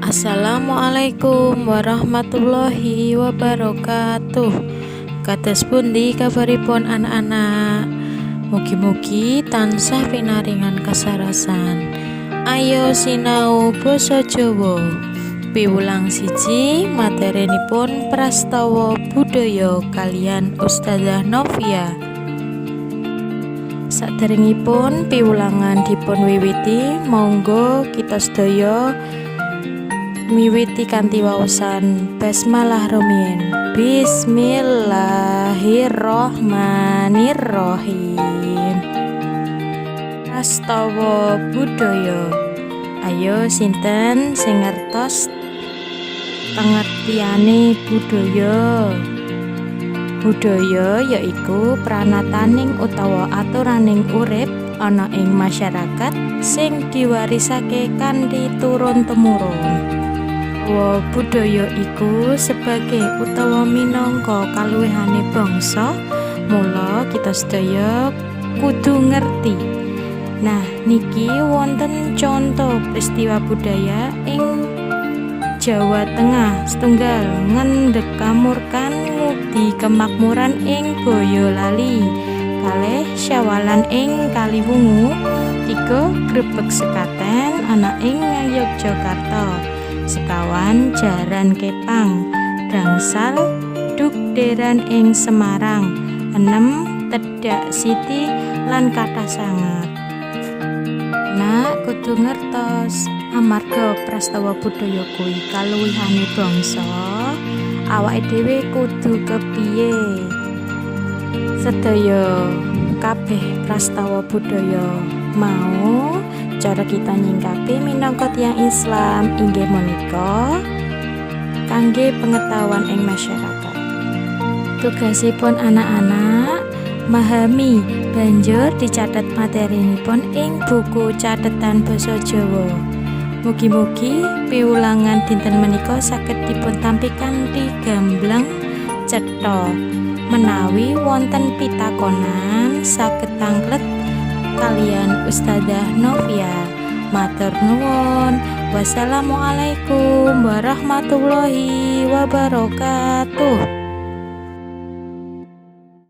Assalamualaikum warahmatullahi wabarakatuh. Kados pundi kabaripun anak-anak? Mugi-mugi tansah pinaringan kasarasan. Ayo sinau basa Jawa. Piwulang siji materinipun prastawa budaya kalian Ustazah Novia. Saderengipun piwulangan dipun wiwiti, monggo kita sedaya miwiti kanthi waosan basmalah rumiyin. Bismillahirrohmanirrohim. Prastawa budaya. Ayo sinten sing ngertos pengertiane budaya? Budaya yaiku pranataning utawa aturaning urip ana ing masyarakat sing diwarisake kanthi turun-temurun. Budaya iku sebagai utawa minangka kaluwihane bangsa, mula kita sedaya kudu ngerti. Nah, niki wonten contoh peristiwa budaya ing Jawa Tengah setunggal ngendhek kamurkan ngudi kemakmuran ing Boyolali, kalih Syawalan ing Kaliwungu, 3 Grebeg sekaten ana ing Yogyakarta, sekawan Jaran Kepang, gangsal Dugderan ing Semarang, 6 Tedak Siti lan kathah sanget. Nak kudu ngertos amarga prastawa budaya kuwi kaluwihane bangsa, awake dhewe kudu kepiye. Sedaya kabeh prastawa budaya mau cara kita nyingkapi minangka tiyang Islam inggih menika kangge pengetahuan ing masyarakat. Tugasipun anak-anak memahami banjur dicatet materinipun ing buku catetan basa Jawa. Mugi-mugi piwulangan dinten menika saged dipun tampi kanthi gamblang cetha. Menawi wonten pitakonan saged tanglet kalian Ustazah Novia. Matur nuwun. Wassalamualaikum warahmatullahi wabarakatuh.